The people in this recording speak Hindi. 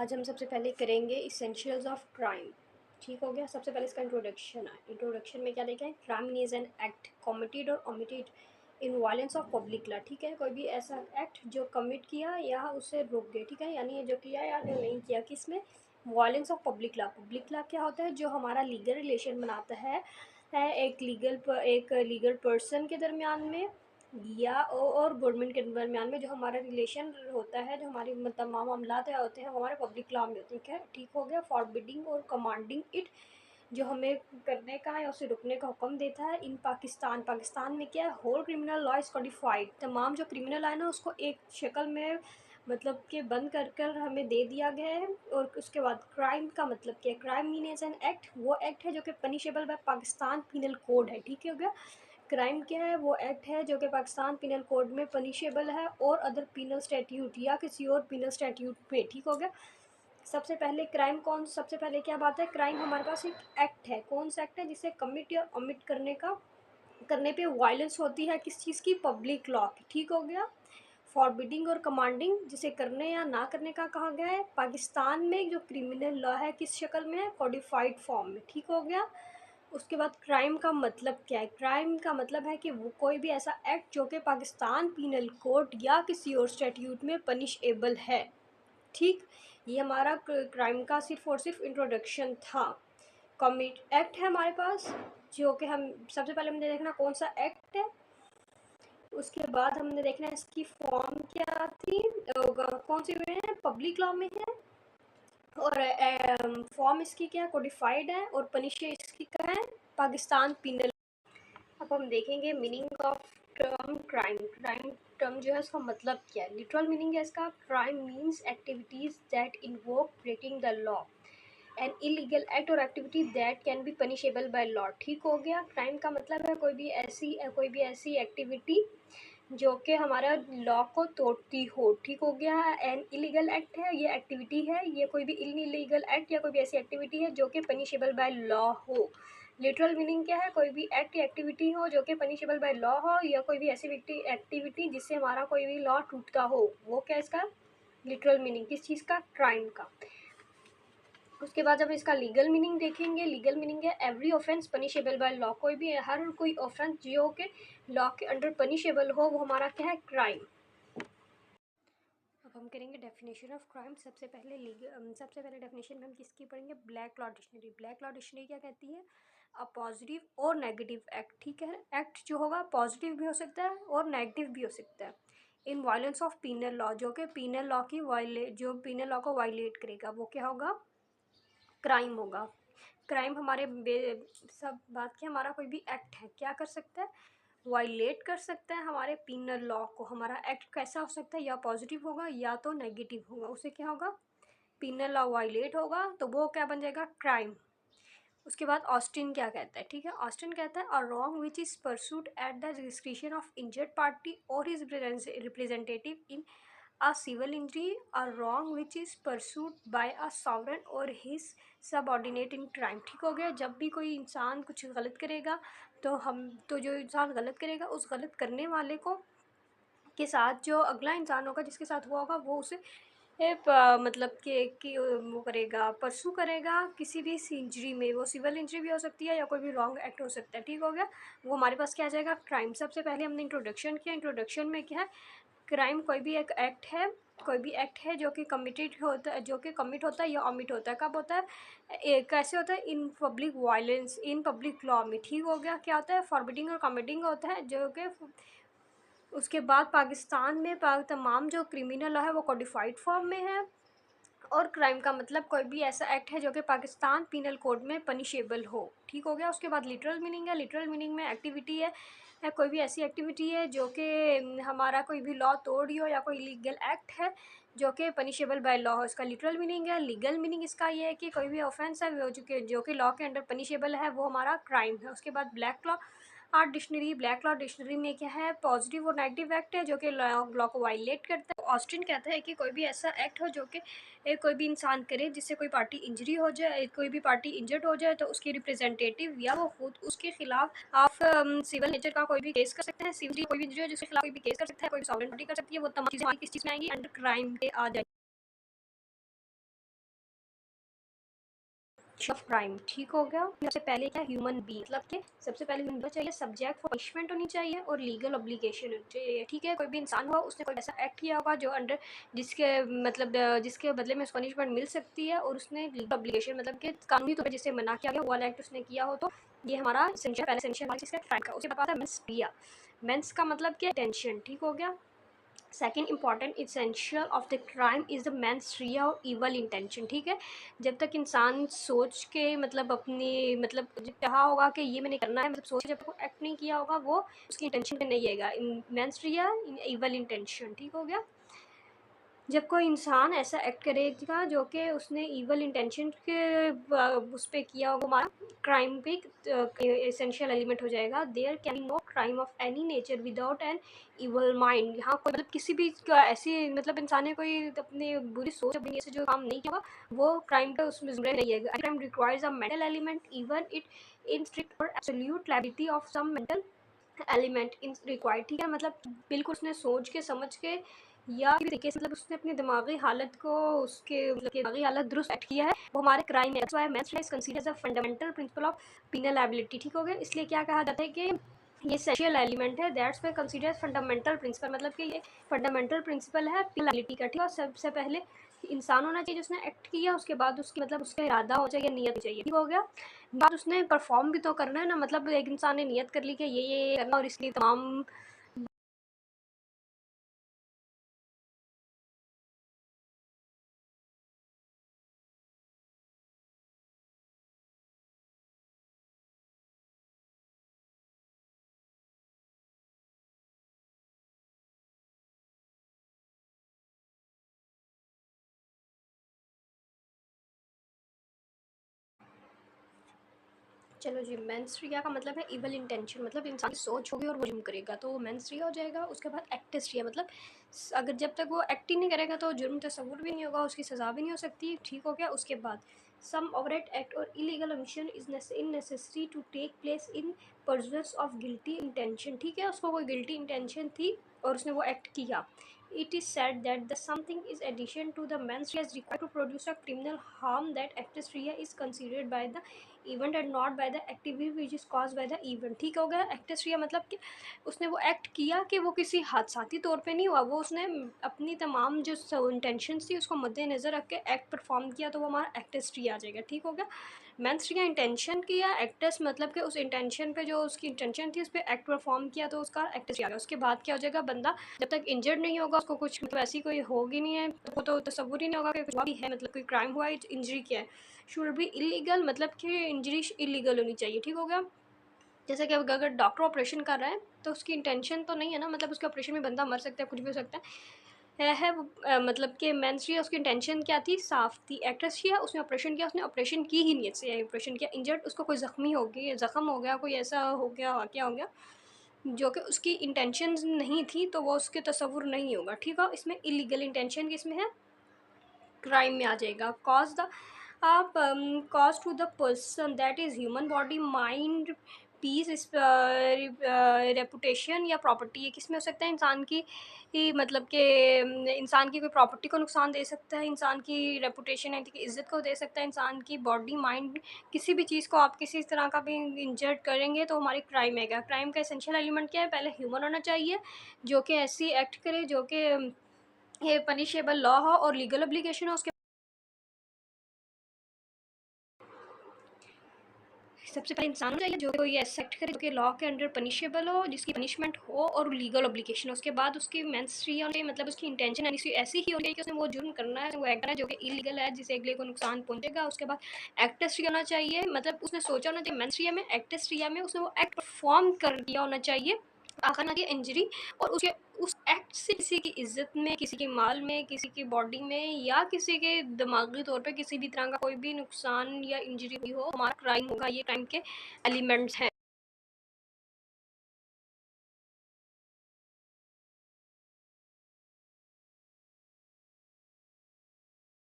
आज हम सबसे पहले करेंगे इसेंशियल्स ऑफ क्राइम। ठीक हो गया। सबसे पहले इसका इंट्रोडक्शन है। इंट्रोडक्शन में क्या देखें, crime is an act committed और omitted in violence of public law. ठीक है, कोई भी ऐसा एक्ट जो कमिट किया या उससे रुक गए। ठीक है, यानी ये जो किया या जो नहीं किया, किसमें, violence of public law. Public law क्या होता है, जो हमारा लीगल रिलेशन बनाता है एक लीगल पर्सन के दरमियान में या और गवर्नमेंट के दरमियान में जो हमारा रिलेशन होता है, जो हमारी तमाम मामलात होते हैं वो हमारे पब्लिक लॉ में होते हैं। ठीक हो गया। फॉरबिडिंग और कमांडिंग इट, जो हमें करने का या उसे रुकने का हुक्म देता है। इन पाकिस्तान में क्या है, whole criminal law is codified. तमाम जो क्रिमिनल है ना, उसको एक शक्ल में मतलब कि बंद कर हमें दे दिया गया है। और उसके बाद क्राइम का मतलब क्या है, crime mean as an act, वो एक्ट है जो कि punishable by Pakistan penal code है। ठीक है, हो गया। क्राइम क्या है, वो एक्ट है जो कि पाकिस्तान पीनल कोड में पनिशेबल है और अदर पीनल स्टैट्यूट या किसी और पीनल स्टैट्यूट पे। ठीक हो गया। सबसे पहले सबसे पहले क्या बात है, क्राइम हमारे पास एक एक्ट है। कौन सा एक्ट है, जिसे कमिट या ओमिट करने पे वायलेंस होती है, किस चीज़ की, पब्लिक लॉ की। ठीक हो गया। फॉरबिडिंग और कमांडिंग, जिसे करने या ना करने का कहा गया है। पाकिस्तान में जो क्रिमिनल लॉ है किस शक्ल में है, कोडिफाइड फॉर्म में। ठीक हो गया। उसके बाद क्राइम का मतलब क्या है, क्राइम का मतलब है कि वो कोई भी ऐसा एक्ट जो कि पाकिस्तान पीनल कोड या किसी और स्टैट्यूट में पनिशेबल है। ठीक, ये हमारा क्राइम का सिर्फ और सिर्फ इंट्रोडक्शन था। कमिट एक्ट है हमारे पास, जो कि हम सबसे पहले हमने देखना कौन सा एक्ट है। उसके बाद हमने देखना है इसकी फॉर्म क्या थी, कौन सी में है, पब्लिक लॉ में है। और फॉर्म इसकी क्या है, कोडिफाइड है। और पनिशर इसकी क्या है, पाकिस्तान पीनल। अब हम देखेंगे meaning of term crime. Crime term जो है उसका मतलब क्या है, लिटरल मीनिंग है इसका, crime means activities that invoke breaking the law, an illegal act और activity that can be punishable by law. ठीक हो गया। क्राइम का मतलब है कोई भी ऐसी एक्टिविटी जो कि हमारा लॉ को तोड़ती हो। ठीक हो गया। एन इलीगल एक्ट है, ये एक्टिविटी है, ये कोई भी इलीगल एक्ट या कोई भी ऐसी एक्टिविटी है जो कि पनिशेबल बाय लॉ हो। लिटरल मीनिंग क्या है, कोई भी एक्ट या एक्टिविटी हो जो कि पनिशेबल बाय लॉ हो, या कोई भी ऐसी एक्टिविटी जिससे हमारा कोई भी लॉ टूटता हो, वो क्या इसका लिटरल मीनिंग, किस चीज़ का, क्राइम का। उसके बाद जब इसका लीगल मीनिंग देखेंगे, लीगल मीनिंग है every offence punishable by law, हर कोई ऑफेंस जो कि लॉ के अंडर पनिशेबल हो, वो हमारा क्या है, क्राइम। अब हम करेंगे डेफिनेशन ऑफ क्राइम। सबसे पहले डेफिनेशन में हम किसकी पढ़ेंगे, black law dictionary. Black law dictionary क्या कहती है, अ पॉजिटिव और नेगेटिव एक्ट। ठीक है, एक्ट जो होगा पॉजिटिव भी हो सकता है और नेगेटिव भी हो सकता है। In violence of penal law, जो कि जो पीनल लॉ को वायलेट करेगा, वो क्या होगा, क्राइम होगा। क्राइम सब बात की, हमारा कोई भी एक्ट है क्या कर सकता है, वायलेट कर सकता है हमारे पीनल लॉ को। हमारा एक्ट कैसा हो सकता है, या पॉजिटिव होगा या तो नेगेटिव होगा, उसे क्या होगा, पीनल लॉ वायलेट होगा, तो वो क्या बन जाएगा, क्राइम। उसके बाद ऑस्टिन क्या कहता है, ठीक है, ऑस्टिन कहता है a wrong which is pursued at the discretion of injured party और his representative in a civil injury, a wrong which is pursued by a sovereign or his subordinate in crime। ठीक हो गया। जब भी कोई इंसान कुछ गलत करेगा, तो जो इंसान गलत करेगा, उस गलत करने वाले को के साथ जो अगला इंसान होगा जिसके साथ हुआ होगा, वो उसे मतलब कि वो करेगा, परसू करेगा किसी भी इंजरी में। वो सिविल इंजरी भी हो सकती है या कोई भी रॉन्ग एक्ट हो सकता है। ठीक हो गया। वो हमारे पास क्या आ जाएगा, क्राइम। सबसे पहले हमने इंट्रोडक्शन किया। इंट्रोडक्शन में क्या है, क्राइम कोई भी एक एक्ट है, जो कि कमिट होता है या ओमिट होता है। कब होता है, कैसे होता है, in public violence, in public law में। ठीक हो गया। क्या होता है, फॉरबिडिंग और कमिटिंग होता है, जो कि उसके बाद पाकिस्तान में तमाम जो क्रिमिनल लॉ है वो कोडिफाइड फॉर्म में है। और क्राइम का मतलब कोई भी ऐसा एक्ट है जो कि पाकिस्तान पीनल कोड में पनिशेबल हो। ठीक हो गया। उसके बाद लिटरल मीनिंग है। लिटरल मीनिंग में एक्टिविटी है कोई भी ऐसी एक्टिविटी है जो कि हमारा कोई भी लॉ तोड़ी हो, या कोई लीगल एक्ट है जो कि पनिशेबल बाय लॉ हो, इसका लिटरल मीनिंग है। लीगल मीनिंग इसका ये है कि कोई भी ऑफेंस है जो कि लॉ के अंडर पनिशेबल है, वो हमारा क्राइम है। उसके बाद ब्लैक लॉ डिक्शनरी में क्या है, पॉजिटिव और नेगेटिव एक्ट है जो कि लॉ को वायलेट करता है। ऑस्टिन कहता है कि कोई भी ऐसा एक्ट हो जो कि कोई भी इंसान करे जिससे कोई पार्टी इंजरी हो जाए, कोई भी पार्टी इंजर्ड हो जाए, तो उसकी रिप्रेजेंटेटिव या वो खुद उसके खिलाफ आप सिविल नेचर का कोई भी केस कर सकते हैं। सिविल कोई भी इंजरी हो जिसके खिलाफ कोई भी केस कर सकता है, कोई भी सॉवरेन बॉडी कर सकती है। वो तमाम चीज़ें किस चीज़ में आएंगी, अंडर क्राइम पे आ जाएगी। ऑफ क्राइम, ठीक हो गया। सबसे पहले क्या, ह्यूमन बीइंग, मतलब कि सबसे पहले ह्यूमन चाहिए, सब्जेक्ट फॉर पनिशमेंट होनी चाहिए और लीगल ऑब्लिगेशन होनी चाहिए, ठीक है। कोई भी इंसान हुआ, उसने कोई ऐसा एक्ट किया होगा जो अंडर जिसके मतलब जिसके बदले में उसको पनिशमेंट मिल सकती है, और उसने लीगल ऑब्लिगेशन मतलब कि कानूनी तौर पर जिसे मना किया गया वो वाला एक्ट उसने किया हो, तो ये हमारा एसेंशियल क्राइम का। उसके बाद मेंस रिया, मेंस का मतलब क्या, टेंशन, ठीक हो गया। Second important essential of the crime is the mains रिया और इवल इंटेंशन, ठीक है। जब तक इंसान सोच के मतलब अपनी मतलब चाहा होगा कि ये मैंने करना है, मतलब सोच के जब तक एक्ट नहीं किया होगा वो उसकी इंटेंशन पे नहीं आएगा, मेंस रिया इवल इंटेंशन, ठीक हो गया। जब कोई इंसान ऐसा एक्ट करेगा जो कि उसने ईवल इंटेंशन के उस पर किया होगा, हमारा क्राइम पे एसेंशियल एलिमेंट हो जाएगा। There can be no crime of any nature without an evil mind. यहाँ कोई मतलब किसी भी ऐसी मतलब इंसान ने कोई अपनी बुरी सोच अपनी ऐसे जो काम नहीं किया होगा वो क्राइम पे उसमें जुड़े नहीं है। Crime requires a mental element even it in strict और absolute liability of some mental element in required, ठीक है। मतलब बिल्कुल उसने सोच के समझ के या किसी तरीके से मतलब उसने अपनी दिमागी हालत को उसके मतलब दिमागी हालत दुरुस्त एक्ट किया है, वो हमारे क्राइम है। Why mens is considered as a fundamental principle of penal liability, ठीक हो गया। इसलिए क्या कहा जाता है कि ये एसेंशियल एलिमेंट है, that's why considered fundamental principle, मतलब कि ये फंडामेंटल प्रिंसिपल है पीनल लायबिलिटी का, ठीक है। सबसे पहले इंसान होना चाहिए जिसने एक्ट किया, उसके बाद उसकी मतलब उसका इरादा हो चाहिए, नियत चाहिए, ठीक हो गया। बात उसने परफॉर्म भी तो करना है ना, मतलब एक इंसान ने नियत कर ली कि ये करना और इसलिए तमाम चलो जी, मेंस्ट्रिया का मतलब है इवल इंटेंशन, मतलब इंसान की सोच होगी और वो जुर्म करेगा तो वो मेंस्ट्रिया हो जाएगा। उसके बाद एक्टेस्ट्रिया, मतलब अगर जब तक वो एक्ट ही नहीं करेगा तो जुर्म तस्वुर भी नहीं होगा, उसकी सज़ा भी नहीं हो सकती, ठीक हो गया। उसके बाद सम ओवरेट एक्ट और illegal omission is in necessary to take place in pursuance of guilty intention, ठीक है। उसको कोई गिल्टी इंटेंशन थी और उसने वो एक्ट किया। It is said that the something is addition to the mens rea is required to produce a criminal harm, that actus rea is considered by the event and not by the activity which is caused by the event, ठीक हो गया। एक्टस रिया मतलब कि उसने वो एक्ट किया कि वो किसी हादसाती तौर पे नहीं हुआ, वो उसने अपनी तमाम जो इंटेंशंस थी उसको मद्देनज़र रख के एक्ट परफॉर्म किया, तो वो हमारा एक्टस रिया आ जाएगा, ठीक हो गया। मेंस रिया इंटेंशन किया, एक्टस मतलब कि उस इंटेंशन पे जो उसकी इंटेंशन थी उस पर एक्ट परफॉर्म किया तो उसका एक्टस रिया आ गया। उसके बाद क्या हो जाएगा, बंदा जब तक इंजर्ड नहीं होगा, उसको कुछ मतलब ऐसी कोई होगी नहीं है, तो वो तो तसव्वुर ही नहीं होगा कि कुछ हुआ भी है, मतलब कोई क्राइम हुआ है, इंजरी किया है। शुड बी इलीगल, मतलब कि इंजरी इलीगल होनी चाहिए, ठीक हो गया। जैसे कि अगर डॉक्टर ऑपरेशन कर रहा है तो उसकी इंटेंशन तो नहीं है ना, मतलब उसके ऑपरेशन में बंदा मर सकता है, कुछ भी हो सकता है वो मतलब कि मेंस्ट्रिया उसकी इंटेंशन क्या थी, साफ थी। एक्ट्रेस किया, उसने ऑपरेशन किया, उसने ऑपरेशन की ही नीयत से ऑपरेशन किया। इंजर्ड, उसको कोई ज़ख्मी हो गई, ज़ख्म हो गया, कोई ऐसा हो गया, वाक़या हो गया जो कि उसकी इंटेंशन नहीं थी, तो वो उसके तसव्वुर नहीं होगा, ठीक है। इसमें इलीगल इंटेंशन किसमें है, क्राइम में आ जाएगा। कॉज द आप cause to the person that is human body mind peace reputation या प्रॉपर्टी, ये किस में हो सकता है, इंसान की ही मतलब कि इंसान की कोई प्रॉपर्टी को नुकसान दे सकता है, इंसान की रेपुटेशन है कि इज़्ज़त को दे सकता है, इंसान की बॉडी माइंड किसी भी चीज़ को आप किसी तरह का भी इंजर्ड करेंगे तो हमारी क्राइम है। क्राइम का एसेंशियल एलिमेंट क्या है, पहले ह्यूमन होना चाहिए जो कि ऐसी एक्ट करे जो कि ये पनिशेबल लॉ हो और लीगल ऑब्लिगेशन हो। उसके सबसे पहले इंसान चाहिए जो कोई ऐसा एक्ट करे जो कि लॉ के अंडर पनिशेबल हो, जिसकी पनिशमेंट हो और लीगल ऑब्लिगेशन हो। उसके बाद उसकी मेंस्ट्री होनी, मतलब उसकी इंटेंशन ऐसी ही होनी कि उसने वो जुर्म करना है, वो एक्ट करना है जो कि इलीगल है, जिसे अगले को नुकसान पहुंचेगा। उसके बाद एक्टस होना चाहिए, मतलब उसने सोचा होना चाहिए मेंस्ट्रिया में, एक्टस में उसने वो एक्ट परफॉर्म कर दिया होना चाहिए, आखिर ना की इंजरी, और उसके उस एक्ट से किसी की इज्जत में, किसी के माल में, किसी की बॉडी में या किसी के दिमागी तौर पे किसी भी तरह का कोई भी नुकसान या इंजरी हुई हो, हमारा क्राइम होगा। ये क्राइम के एलिमेंट्स हैं।